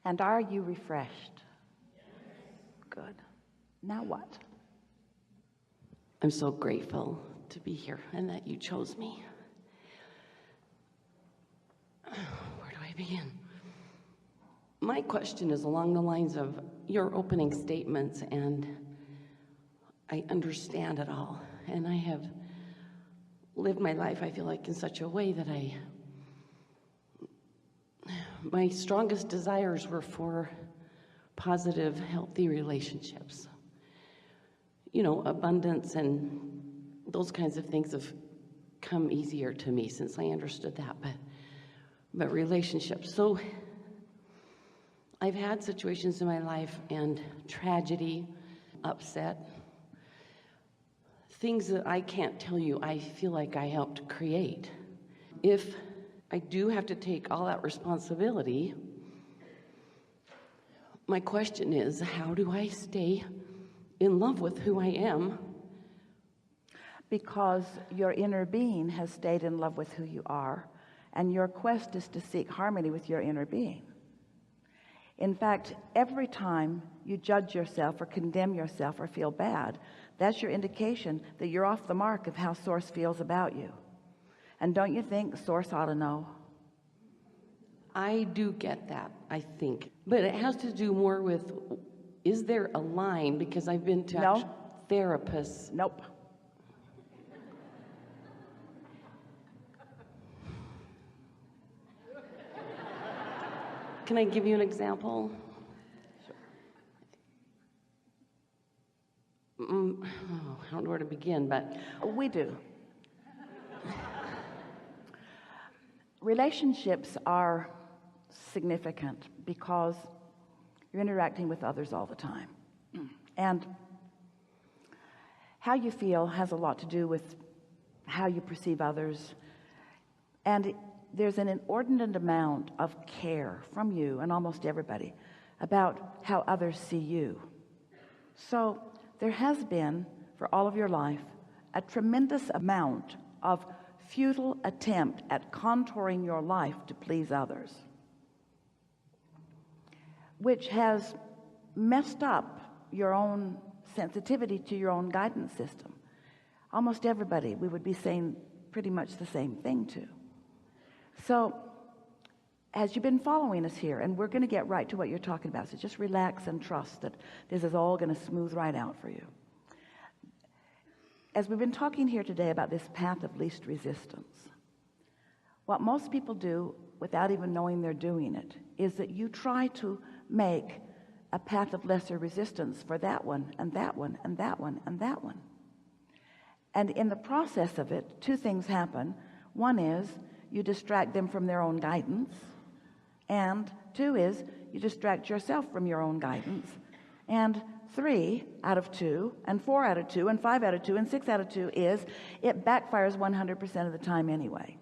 And are you refreshed? Good. Now what? I'm so grateful to be here and that you chose me. Where do I begin? My question is along the lines of your opening statements, and I understand it all. And I have lived my life, I feel like, in such a way that my strongest desires were for positive, healthy relationships. You know, abundance and those kinds of things have come easier to me since I understood that, but relationships. So I've had situations in my life and tragedy, upset, things that I can't tell you I feel like I helped create. If I do have to take all that responsibility, my question is, how do I stay in love with who I am? Because your inner being has stayed in love with who you are, and your quest is to seek harmony with your inner being. In fact, every time you judge yourself or condemn yourself or feel bad, that's your indication that you're off the mark of how Source feels about you. And don't you think Source ought to know? I do get that, I think. But it has to do more with, is there a line? Because I've been to therapists. Nope. Can I give you an example? Sure. I don't know where to begin, but... We do. Relationships are significant because you're interacting with others all the time. And how you feel has a lot to do with how you perceive others. And there's an inordinate amount of care from you and almost everybody about how others see you. So there has been, for all of your life, a tremendous amount of futile attempt at contouring your life to please others, which has messed up your own sensitivity to your own guidance system. Almost everybody we would be saying pretty much the same thing to. So as you've been following us here, and we're going to get right to what you're talking about, so just relax and trust that this is all going to smooth right out for you. As we've been talking here today about this path of least resistance, what most people do without even knowing they're doing it is that you try to make a path of lesser resistance for that one and that one and that one and that one. And in the process of it, two things happen. One is you distract them from their own guidance, and two is you distract yourself from your own guidance. And 3 out of 2 and 4 out of 2 and 5 out of 2 and 6 out of 2 is it backfires 100% of the time anyway.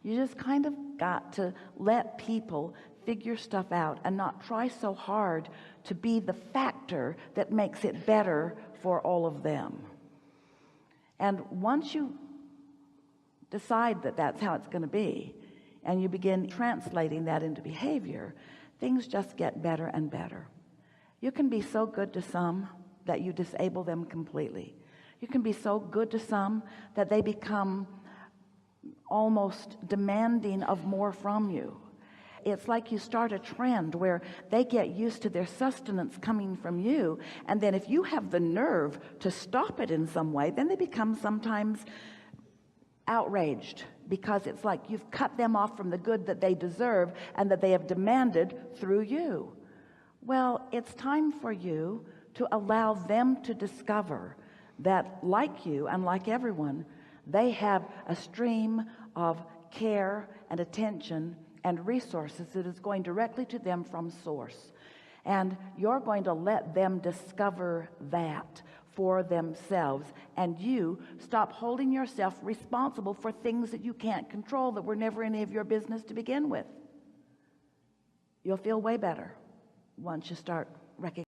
You just kind of got to let people figure stuff out and not try so hard to be the factor that makes it better for all of them. And once you decide that that's how it's going to be, and you begin translating that into behavior, things just get better and better. You can be so good to some that you disable them completely. You can be so good to some that they become almost demanding of more from you. It's like you start a trend where they get used to their sustenance coming from you, and then if you have the nerve to stop it in some way, then they become sometimes outraged, because it's like you've cut them off from the good that they deserve and that they have demanded through you. Well, it's time for you to allow them to discover that, like you and like everyone, they have a stream of care and attention and resources that is going directly to them from Source. And you're going to let them discover that for themselves, and you stop holding yourself responsible for things that you can't control, that were never any of your business to begin with. You'll feel way better once you start recognizing